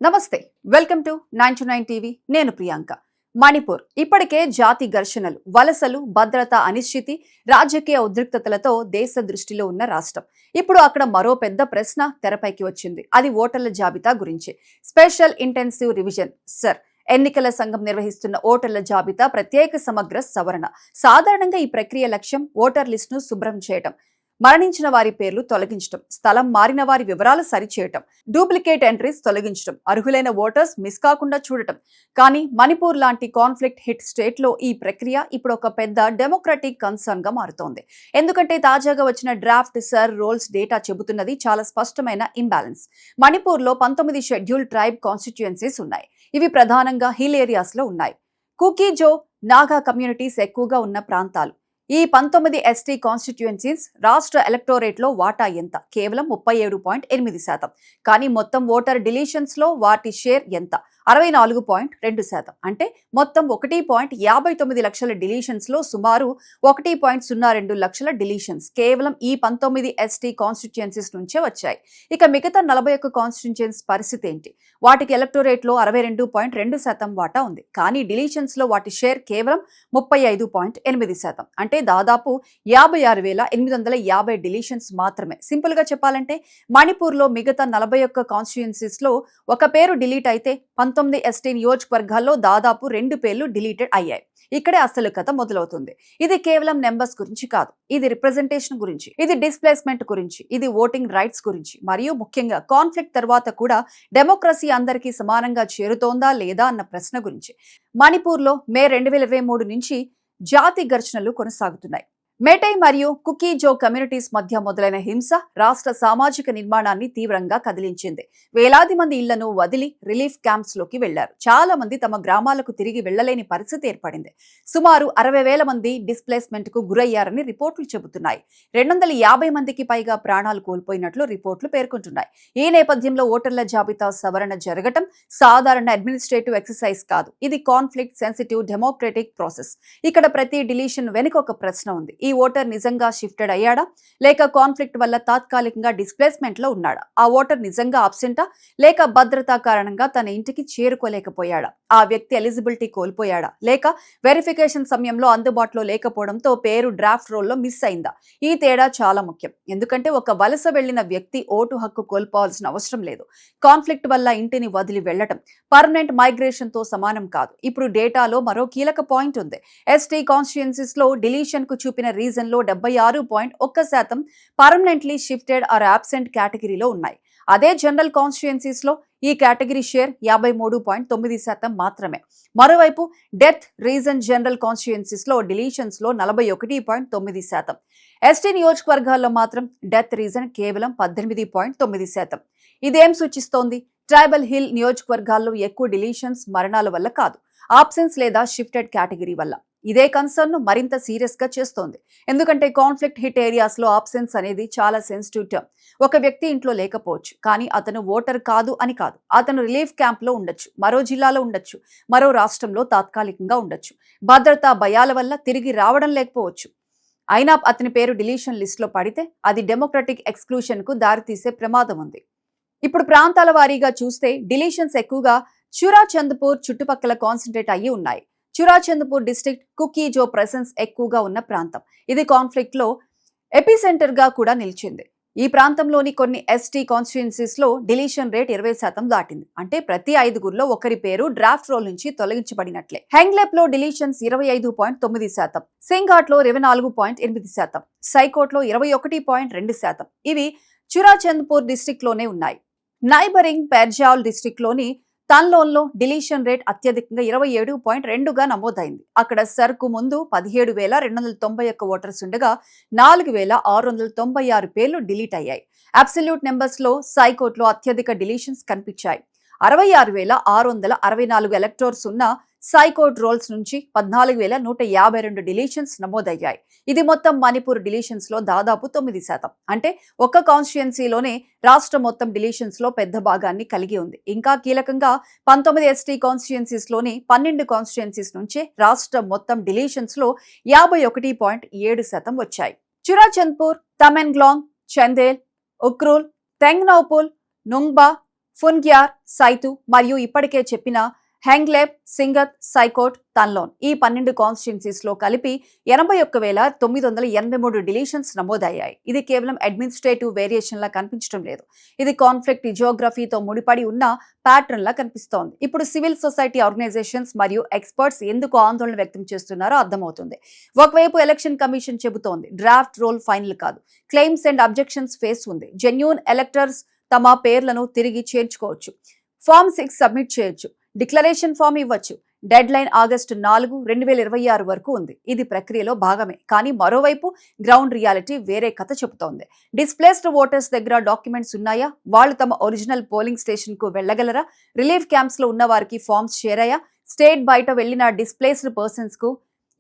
నమస్తే, welcome to 929 TV. నేను ప్రియాంక. మణిపూర్ ఇప్పటికే జాతి ఘర్షణలు, వలసలు, భద్రత అనిశ్చితి, రాజకీయ ఉద్రిక్తతలతో దేశ దృష్టిలో ఉన్న రాష్ట్రం. ఇప్పుడు అక్కడ మరో పెద్ద ప్రశ్న తెరపైకి వచ్చింది. అది ఓటర్ల జాబితా గురించి. స్పెషల్ ఇంటెన్సివ్ రివిజన్ సర్ ఎన్నికల సంఘం నిర్వహిస్తున్న ఓటర్ల జాబితా ప్రత్యేక సమగ్ర సవరణ. సాధారణంగా ఈ ప్రక్రియ లక్ష్యం ఓటర్ లిస్టును శుభ్రం చేయడం, మరణించిన వారి పేర్లు తొలగించడం, స్థలం మారిన వారి వివరాలు సరిచేయటం, డూప్లికేట్ ఎంట్రీస్ తొలగించడం, అర్హులైన ఓటర్స్ మిస్ కాకుండా చూడటం. కానీ మణిపూర్ లాంటి కాన్ఫ్లిక్ట్ హిట్ స్టేట్ లో ఈ ప్రక్రియ ఇప్పుడు ఒక పెద్ద డెమోక్రటిక్ కన్సర్న్ గా మారుతోంది. ఎందుకంటే తాజాగా వచ్చిన డ్రాఫ్ట్ సర్ రోల్స్ డేటా చెబుతున్నది చాలా స్పష్టమైన ఇంబ్యాలెన్స్. మణిపూర్ లో 19 షెడ్యూల్ ట్రైబ్ కాన్స్టిట్యుయెన్సీస్ ఉన్నాయి. ఇవి ప్రధానంగా హిల్ ఏరియాస్ లో ఉన్నాయి. కుకీజో, నాగా కమ్యూనిటీస్ ఎక్కువగా ఉన్న ప్రాంతాలు. ఈ 19 ఎస్టీ కాన్స్టిట్యుయెన్సీస్ రాష్ట్ర ఎలక్టోరేట్ లో వాటా ఎంత? కేవలం 37.8%. కానీ మొత్తం ఓటర్ డిలీషన్స్ లో వాటి షేర్ ఎంత? 64.2%. అంటే మొత్తం 1.59 లక్షల డిలీషన్స్ లో సుమారు 1.02 లక్షల డిలీషన్స్ కేవలం ఈ 19 ఎస్టీ కాన్స్టిట్యుయెన్సీస్ నుంచే వచ్చాయి. ఇక మిగతా 41 కాన్స్టిట్యుయెన్సీస్ పరిస్థితి ఏంటి? వాటికి ఎలక్టోరేట్ లో 62.2% వాటా ఉంది. కానీ డిలీషన్స్ లో వాటి షేర్ కేవలం 35.8%. అంటే దాదాపు 56,850 డిలీషన్స్ మాత్రమే. సింపుల్ గా చెప్పాలంటే మణిపూర్ లో మిగతా 41 కాన్స్టిట్యుయెన్సీస్ లో ఒక పేరు డిలీట్ అయితే 19 ఎస్టీ నియోజకవర్గాల్లో దాదాపు 2 పేర్లు డిలీటెడ్ అయ్యాయి. ఇక్కడే అసలు కథ మొదలవుతుంది. ఇది కేవలం నెంబర్స్ గురించి కాదు, ఇది రిప్రజెంటేషన్ గురించి, ఇది డిస్ప్లేస్మెంట్ గురించి, ఇది ఓటింగ్ రైట్స్ గురించి, మరియు ముఖ్యంగా కాన్ఫ్లిక్ట్ తర్వాత కూడా డెమోక్రసీ అందరికీ సమానంగా చేరుతోందా లేదా అన్న ప్రశ్న గురించి. మణిపూర్ లో మే 2023 నుంచి జాతి ఘర్షణలు కొనసాగుతున్నాయి. మేటై మరియు కుకీజో కమ్యూనిటీస్ మధ్య మొదలైన హింస రాష్ట్ర సామాజిక నిర్మాణాన్ని తీవ్రంగా కదిలించింది. వేలాది మంది ఇళ్లను వదిలి రిలీఫ్ క్యాంప్స్ లోకి వెళ్లారు. చాలా మంది తమ గ్రామాలకు తిరిగి వెళ్లలేని పరిస్థితి ఏర్పడింది. సుమారు 60,000 మంది డిస్ప్లేస్మెంట్ కు గురయ్యారని రిపోర్టులు చెబుతున్నాయి. 250 మందికి పైగా ప్రాణాలు కోల్పోయినట్లు రిపోర్టులు పేర్కొంటున్నాయి. ఈ నేపథ్యంలో ఓటర్ల జాబితా సవరణ జరగటం సాధారణ అడ్మినిస్ట్రేటివ్ ఎక్సర్సైజ్ కాదు. ఇది కాన్ఫ్లిక్ట్ సెన్సిటివ్ డెమోక్రటిక్ ప్రాసెస్. ఇక్కడ ప్రతి డిలీషన్ వెనుక ఒక ప్రశ్న ఉంది. ఈ ఓటర్ నిజంగా షిఫ్టెడ్ అయ్యాడా, లేక కాన్ఫ్లిక్ట్ వల్ల తాత్కాలికంగా డిస్ప్లేస్మెంట్ లో ఉన్నాడా? ఆ ఓటర్ నిజంగా అబ్సెంటా, లేక భద్రతా కారణంగా తన ఇంటికి చేరుకోలేకపోయాడా? ఆ వ్యక్తి ఎలిజిబిలిటీ కోల్పోయాడా, లేక వెరిఫికేషన్ సమయంలో అందుబాటులో లేకపోవడంతో పేరు డ్రాఫ్ట్ రోల్లో మిస్ అయిందా? ఈ తేడా చాలా ముఖ్యం. ఎందుకంటే ఒక వలస వెళ్లిన వ్యక్తి ఓటు హక్కు కోల్పోవాల్సిన అవసరం లేదు. కాన్ఫ్లిక్ట్ వల్ల ఇంటిని వదిలి వెళ్లటం పర్మనెంట్ మైగ్రేషన్ తో సమానం కాదు. ఇప్పుడు డేటాలో మరో కీలక పాయింట్ ఉంది. ఎస్టీ కాన్స్టిట్యుయెన్సీస్ లో డిలీషన్ కు చూపిన రీజన్ లో 76.1% పర్మనెంట్లీ షిఫ్టెడ్ ఆర్ అబ్సెంట్ కేటగిరీలో ఉన్నాయి. అదే జనరల్ కాన్స్టిట్యుయెన్సీస్ లో ఈ కేటగిరీ షేర్ 53.9% మాత్రమే. మరోవైపు డెత్ రీజన్ జనరల్ కాన్స్టిట్యుయెన్సీస్ లో డిలీషన్స్ లో 41.9%. ఎస్టీ నియోజకవర్గాల్లో మాత్రం డెత్ రీజన్ కేవలం 18.9%. ఇదేం సూచిస్తోంది? ట్రైబల్ హిల్ నియోజకవర్గాల్లో ఎక్కువ డిలీషన్స్ మరణాల వల్ల కాదు, ఆబ్సెన్స్ లేదా షిఫ్టెడ్ కేటగిరీ వల్ల. ఇదే కన్సర్న్ ను మరింత సీరియస్ గా చేస్తోంది. ఎందుకంటే కాన్ఫ్లిక్ట్ హిట్ ఏరియాస్ లో ఆబ్సెన్స్ అనేది చాలా సెన్సిటివ్ టర్మ్. ఒక వ్యక్తి ఇంట్లో లేకపోవచ్చు, కానీ అతను ఓటర్ కాదు అని కాదు. అతను రిలీఫ్ క్యాంప్ లో ఉండొచ్చు, మరో జిల్లాలో ఉండొచ్చు, మరో రాష్ట్రంలో తాత్కాలికంగా ఉండొచ్చు. భద్రతా భయాల వల్ల తిరిగి రావడం లేకపోవచ్చు. అయినా అతని పేరు డిలీషన్ లిస్ట్ లో పడితే అది డెమోక్రటిక్ ఎక్స్క్లూషన్ కు దారితీసే ప్రమాదం ఉంది. ఇప్పుడు ప్రాంతాల వారీగా చూస్తే డిలీషన్స్ ఎక్కువగా చురాచంద్పూర్ చుట్టుపక్కల కాన్సన్ట్రేట్ అయ్యి ఉన్నాయి. చురాచంద్పూర్ డిస్ట్రిక్ట్ కుకీజో ప్రెసెన్స్ ఎక్కువగా ఉన్న ప్రాంతం. ఇది కాన్ఫ్లిక్ట్ లో ఎపిసెంటర్ గా కూడా నిలిచింది. ఈ ప్రాంతంలోని కొన్ని ఎస్టీ కాన్స్టిట్యుయెన్సీస్ లో డిలీషన్ రేట్ 20% దాటింది. అంటే ప్రతి 5గురిలో ఒకరి పేరు డ్రాఫ్ట్ రోల్ నుంచి తొలగించబడినట్లే. హెంగ్లెప్ లో డిలీషన్స్ 25.9%, సింఘాట్ లో 24.8%, సైకోట్ లో 21.2%. ఇవి చురాచంద్పూర్ డిస్ట్రిక్ట్ లోనే ఉన్నాయి. నైబరింగ్ పెర్జాల్ డిస్ట్రిక్ట్ లోని తన్లోన్ లో డిలీషన్ రేట్ అత్యధికంగా 27.2గా నమోదైంది. అక్కడ సర్కు ముందు 17,291 ఓటర్స్ ఉండగా 4,696 పేర్లు డిలీట్ అయ్యాయి. అబ్సల్యూట్ నెంబర్స్ లో సైకోట్ లో అత్యధిక డిలీషన్స్ కనిపించాయి. 66,664 ఎలక్టోర్స్ ఉన్న సైకోట్ రోల్స్ నుంచి 14,152 డిలీషన్స్ నమోదయ్యాయి. ఇది మొత్తం మణిపూర్ డిలీషన్స్ లో దాదాపు 9%. అంటే ఒక్క కాన్స్టిట్యుయెన్సీలోనే రాష్ట్ర మొత్తం డిలీషన్స్ లో పెద్ద భాగాన్ని కలిగి ఉంది. ఇంకా కీలకంగా 19 ఎస్టీ కాన్స్టిట్యుయెన్సీస్ లోని 12 కాన్స్టిట్యుయెన్సీస్ నుంచే రాష్ట్ర మొత్తం డిలీషన్స్ లో 51.7% వచ్చాయి. చురాచంద్పూర్, తమెంగ్లాంగ్, చందేల్, ఉక్రూల్, తెంగ్నౌపూల్, నుంగ్బా, ఫున్గ్యార్, సైతు మరియు ఇప్పటికే చెప్పిన హెంగ్లేబ్, సింగత్, సైకోట్, తన్లోన్ ఈ 12 కాన్స్టిట్యున్సీస్ లో కలిపి 81,983 డిలీషన్స్ నమోదయ్యాయి. ఇది కేవలం అడ్మినిస్ట్రేటివ్ వేరియేషన్ లా కనిపించడం లేదు. ఇది కాన్ఫ్లిక్ట్ జియోగ్రఫీతో ముడిపడి ఉన్న ప్యాటర్న్ లా కనిపిస్తోంది. ఇప్పుడు సివిల్ సొసైటీ ఆర్గనైజేషన్స్ మరియు ఎక్స్పర్ట్స్ ఎందుకు ఆందోళన వ్యక్తం చేస్తున్నారో అర్థమవుతుంది. ఒకవైపు ఎలక్షన్ కమిషన్ చెబుతోంది డ్రాఫ్ట్ రోల్ ఫైనల్ కాదు, క్లెయిమ్స్ అండ్ అబ్జెక్షన్స్ ఫేస్ ఉంది, జెన్యూన్ ఎలక్టర్స్ తమ పేర్లను తిరిగి చేర్చుకోవచ్చు, ఫామ్ 6 సబ్మిట్ చేయొచ్చు, డిక్లరేషన్ ఫామ్ ఇవ్వచ్చు. డెడ్ లైన్ ఆగస్టు 4, 2026 వరకు ఉంది. ఇది ప్రక్రియలో భాగమే. కానీ మరోవైపు గ్రౌండ్ రియాలిటీ వేరే కథ చెబుతోంది. డిస్ప్లేస్డ్ ఓటర్స్ దగ్గర డాక్యుమెంట్స్ ఉన్నాయా? వాళ్ళు తమ ఒరిజినల్ పోలింగ్ స్టేషన్ కు వెళ్లగలరా? రిలీఫ్ క్యాంప్స్ లో ఉన్న వారికి ఫామ్స్ చేరాయా? స్టేట్ బయట వెళ్లిన డిస్ప్లేస్డ్ పర్సన్స్ కు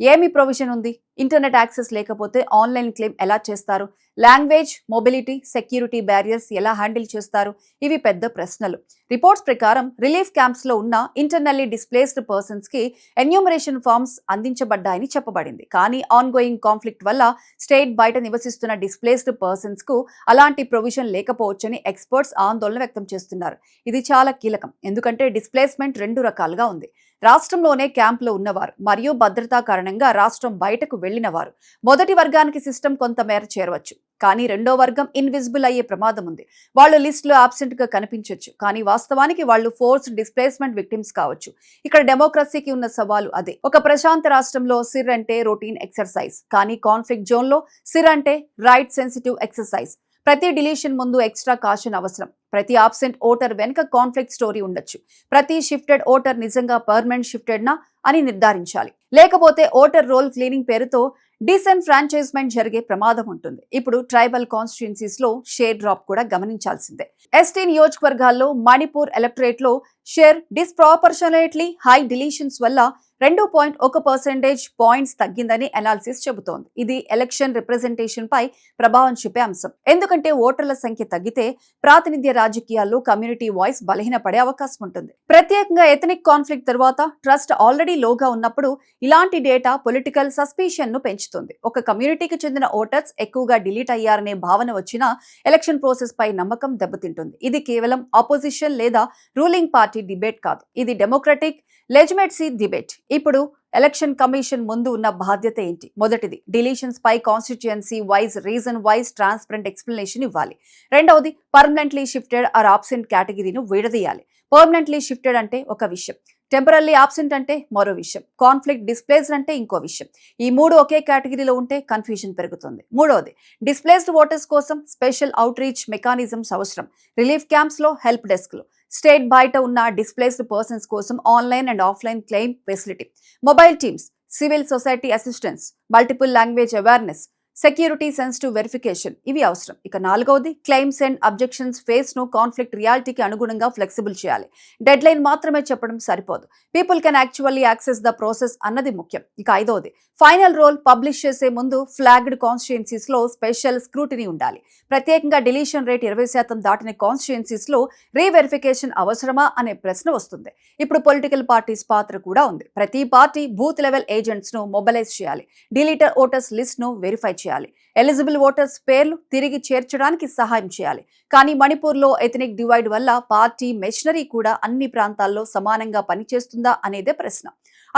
ఏమి ప్రొవిజన్ ఉంది? ఇంటర్నెట్ యాక్సెస్ లేకపోతే ఆన్లైన్ క్లెయిమ్ ఎలా చేస్తారు? లాంగ్వేజ్, మొబిలిటీ, సెక్యూరిటీ బ్యారియర్స్ ఎలా హ్యాండిల్ చేస్తారు? ఇవి పెద్ద ప్రశ్నలు. రిపోర్ట్స్ ప్రకారం రిలీఫ్ క్యాంప్స్ లో ఉన్న ఇంటర్నల్లీ డిస్ప్లేస్డ్ పర్సన్స్ కి ఎన్యూమరేషన్ ఫార్మ్స్ అందించబడ్డాయని చెప్పబడింది. కానీ ఆన్ గోయింగ్ కాన్ఫ్లిక్ట్ వల్ల స్టేట్ బయట నివసిస్తున్న డిస్ప్లేస్డ్ పర్సన్స్ కు అలాంటి ప్రొవిజన్ లేకపోవచ్చని ఎక్స్పర్ట్స్ ఆందోళన వ్యక్తం చేస్తున్నారు. ఇది చాలా కీలకం, ఎందుకంటే డిస్ప్లేస్మెంట్ 2 రకాలుగా ఉంది. రాష్ట్రంలోనే క్యాంపులో ఉన్నవారు మరియు భద్రతా కారణంగా రాష్ట్రం బయటకు వెళ్లిన వారు. మొదటి వర్గానికి సిస్టమ్ కొంతమేర చేరవచ్చు, కానీ రెండో వర్గం ఇన్విజిబుల్ అయ్యే ప్రమాదం ఉంది. వాళ్ళు లిస్ట్ లో అబ్సెంట్ గా కనిపించవచ్చు, కానీ వాస్తవానికి వాళ్ళు ఫోర్స్డ్ డిస్ప్లేస్మెంట్ విక్టిమ్స్ కావచ్చు. ఇక్కడ డెమోక్రసీకి ఉన్న సవాలు అదే. ఒక ప్రశాంత రాష్ట్రంలో సిర్ అంటే రొటీన్ ఎక్సర్సైజ్, కానీ కాన్ఫ్లిక్ట్ జోన్ లో సిర్ అంటే రైట్ సెన్సిటివ్ ఎక్సర్సైజ్. ప్రతి డిలీషన్ ముందు ఎక్స్ట్రా కాషన్ అవసరం. ప్రతి ఆబ్సెంట్ ఓటర్ వెనుక కాన్ఫ్లిక్ట్ స్టోరీ ఉండొచ్చు. ప్రతి షిఫ్టెడ్ ఓటర్ నిజంగా పర్మనెంట్ షిఫ్టెడ్ నా అని నిర్ధారించాలి. లేకపోతే ఓటర్ రోల్ క్లీనింగ్ పేరుతో డిసెన్ఫ్రాంచైజ్మెంట్ జరిగే ప్రమాదం ఉంటుంది. ఇప్పుడు ట్రైబల్ కాన్స్టిట్యున్సీస్ లో షేర్ డ్రాప్ కూడా గమనించాల్సిందే. ఎస్టీ నియోజకవర్గాల్లో మణిపూర్ ఎలక్టరేట్ లో షేర్ డిస్ప్రాపర్షనేట్లీ హై డిలీషన్స్ వల్ల 2.1% పాయింట్స్ తగ్గిందని అనాలిసిస్ చెబుతోంది. ఇది ఎలక్షన్ రిప్రజెంటేషన్ పై ప్రభావం చూపే అంశం. ఎందుకంటే ఓటర్ల సంఖ్య తగ్గితే ప్రాతినిధ్య రాజకీయాల్లో కమ్యూనిటీ వాయిస్ బలహీనపడే అవకాశం ఉంటుంది. ప్రత్యేకంగా ఎథనిక్ కాన్ఫ్లిక్ట్ తర్వాత ట్రస్ట్ ఆల్రెడీ లోగా ఉన్నప్పుడు ఇలాంటి డేటా పొలిటికల్ సస్పిషన్ ను పెంచుతుంది. ఒక కమ్యూనిటీకి చెందిన ఓటర్స్ ఎక్కువగా డిలీట్ అయ్యారనే భావన వచ్చినా ఎలక్షన్ ప్రాసెస్ పై నమ్మకం దెబ్బతింటుంది. ఇది కేవలం ఆపోజిషన్ లేదా రూలింగ్ పార్టీ డిబేట్ కాదు, ఇది డెమోక్రటిక్ లెజిటిమసీ డిబేట్. ఇప్పుడు ఎలక్షన్ కమిషన్ ముందు ఉన్న బాధ్యత ఏంటి? మొదటిది, డిలీషన్స్ పై constituency wise reason wise transparent explanation ఇవ్వాలి. రెండవది, పర్మనెంట్లీ షిఫ్టెడ్ ఆర్ ఆబ్సెంట్ కేటగిరీను విడదీయాలి. పర్మనెంట్లీ షిఫ్టెడ్ అంటే ఒక విషయం, టెంపరల్లీ ఆబ్సెంట్ అంటే మరో విషయం, కాన్ఫ్లిక్ట్ డిస్ప్లేస్డ్ అంటే ఇంకో విషయం. ఈ 3 ఒకే కేటగిరీలో ఉంటే కన్ఫ్యూజన్ పెరుగుతుంది. మూడవది, డిస్ప్లేస్డ్ ఓటర్స్ కోసం స్పెషల్ అవుట్ రీచ్ మెకానిజమ్స్ అవసరం. రిలీఫ్ క్యాంప్స్ లో, హెల్ప్ డెస్క్ లో, స్టేట్ బయట ఉన్న డిస్ప్లేస్డ్ పర్సన్స్ కోసం online and offline claim facility, mobile teams, civil society assistance, multiple language awareness, security sensitive verification ఇవి అవసరం. ఇక నాలుగవది, క్లెయిమ్స్ అండ్ అబ్జెక్షన్స్ ఫేస్ ను కాన్ఫ్లిక్ట్ రియాలిటీకి అనుగుణంగా ఫ్లెక్సిబుల్ చేయాలి. డెడ్ లైన్ మాత్రమే చెప్పడం సరిపోదు. People can actually access the process అన్నది ముఖ్యం. ఇక ఐదవది, ఫైనల్ రోల్ పబ్లిష్ చేసే ముందు ఫ్లాగ్డ్ కాన్స్టిట్యుయెన్సీస్ లో స్పెషల్ స్క్రూటినీ ఉండాలి. ప్రత్యేకంగా డిలీషన్ రేట్ 20% దాటిన కాన్స్టిట్యుయెన్సీస్ లో రీవెరిఫికేషన్ అవసరమా అనే ప్రశ్న వస్తుంది. ఇప్పుడు పొలిటికల్ పార్టీస్ పాత్ర కూడా ఉంది. ప్రతి పార్టీ బూత్ లెవెల్ ఏజెంట్స్ ను మొబిలైజ్ చేయాలి. డిలీటెడ్ ఓటర్స్ లిస్ట్ ను వెరిఫై చేయాలి. ఎలిజిబుల్ ఓటర్స్ పేర్లు తిరిగి చేర్చడానికి సహాయం చేయాలి. కానీ మణిపూర్ లో ఎథనిక్ డివైడ్ వల్ల పార్టీ మెషినరీ కూడా అన్ని ప్రాంతాల్లో సమానంగా పనిచేస్తుందా అనేదే ప్రశ్న.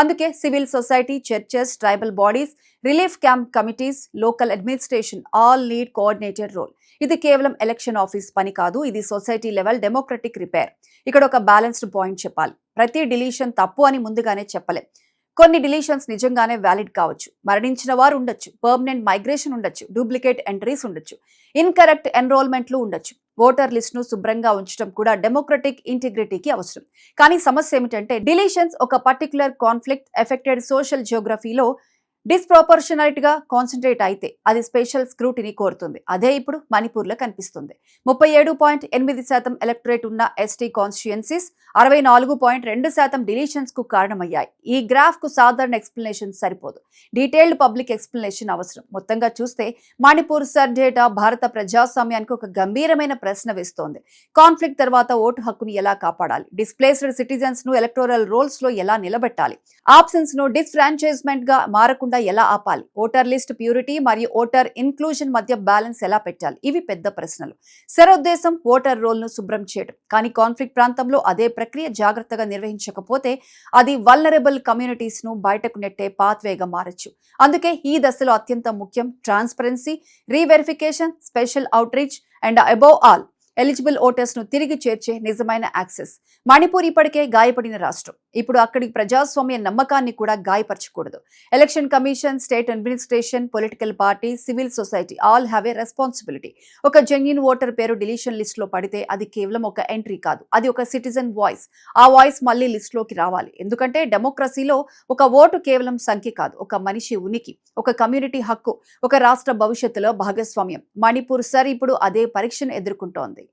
అందుకే civil society, churches, tribal bodies, relief camp committees, local administration all need coordinated role. ఇది కేవలం ఎలక్షన్ ఆఫీస్ పని కాదు, ఇది సొసైటీ లెవెల్ డెమోక్రటిక్ రిపేర్. ఇక్కడ ఒక బ్యాలెన్స్డ్ పాయింట్ చెప్పాలి. ప్రతి డిలీషన్ తప్పు అని ముందుగానే చెప్పలేం. కొన్ని డిలీషన్స్ నిజంగానే వ్యాలిడ్ కావచ్చు. మరణించిన వారు ఉండొచ్చు, పర్మనెంట్ మైగ్రేషన్ ఉండొచ్చు, డూప్లికేట్ ఎంట్రీస్ ఉండొచ్చు, ఇన్కరెక్ట్ ఎన్రోల్మెంట్లు ఉండొచ్చు. ఓటర్ లిస్ట్ ను శుభ్రంగా ఉంచడం కూడా డెమోక్రటిక్ ఇంటిగ్రిటీకి అవసరం. కానీ సమస్య ఏమిటంటే డిలీషన్స్ ఒక పర్టికులర్ కాన్ఫ్లిక్ట్ ఎఫెక్టెడ్ సోషల్ జియోగ్రఫీలో డిస్ప్రొపోర్షనల్ గా కాన్సన్ట్రేట్ అయితే అది స్పెషల్ స్క్రూటినీ కోరుతుంది. అదే ఇప్పుడు మణిపూర్ లో కనిపిస్తుంది. 37.8% ఎలక్టరేట్ ఉన్న ఎస్టీ కాన్స్టిట్యుయెన్సీస్ 64.2% డిలీషన్స్ కు కారణమయ్యాయి. ఈ గ్రాఫ్ కు సాధారణ ఎక్స్ప్లెనేషన్ సరిపోదు, డీటెయిల్డ్ పబ్లిక్ ఎక్స్ప్లెనేషన్ అవసరం. మొత్తంగా చూస్తే మణిపూర్ సర్ డేటా భారత ప్రజాస్వామ్యానికి ఒక గంభీరమైన ప్రశ్న వేస్తోంది. కాన్ఫ్లిక్ట్ తర్వాత ఓటు హక్కును ఎలా కాపాడాలి? డిస్ప్లేస్డ్ సిటిజన్స్ ను ఎలక్టోరల్ రోల్స్ లో ఎలా నిలబెట్టాలి? ఆప్షన్స్ ను డిస్ఫ్రాంచైజ్మెంట్ గా మారకుండా రాకుండా ఎలా ఆపాలి, ఓటర్ లిస్ట్ ప్యూరిటీ మరియు ఓటర్ ఇన్క్లూజన్ మధ్య బ్యాలెన్స్ ఎలా పెట్టాలి, ఇవి పెద్ద ప్రశ్నలు. శరోద్దేశం ఓటర్ రోల్ ను శుభ్రం చేయడం, కానీ కాన్ఫ్లిక్ట్ ప్రాంతంలో అదే ప్రక్రియ జాగ్రత్తగా నిర్వహించకపోతే అది వల్నరబుల్ కమ్యూనిటీస్ ను బయటకు నెట్టే పాత్వేగా మారచ్చు. అందుకే ఈ దశలో అత్యంత ముఖ్యం transparency, reverification, special outreach and above all eligible voters ను తిరిగి చేర్చే నిజమైన యాక్సెస్. మణిపూర్ ఇప్పటికే గాయపడిన రాష్ట్రం. ఇప్పుడు అక్కడి ప్రజాస్వామ్య నమ్మకాన్ని కూడా గాయపరచకూడదు. Election commission, state administration, political party, civil society all have a responsibility. ఒక జెన్యూన్ ఓటర్ పేరు డిలీషన్ లిస్ట్ లో పడితే అది కేవలం ఒక ఎంట్రీ కాదు, అది ఒక సిటిజన్ వాయిస్. ఆ వాయిస్ మళ్ళీ లిస్ట్ లోకి రావాలి. ఎందుకంటే డెమోక్రసీలో ఒక ఓటు కేవలం సంఖ్య కాదు, ఒక మనిషి ఉనికి, ఒక కమ్యూనిటీ హక్కు, ఒక రాష్ట్ర భవిష్యత్తులో భాగస్వామ్యం. మణిపూర్ ఇప్పుడు అదే పరీక్షను ఎదుర్కొంటోంది.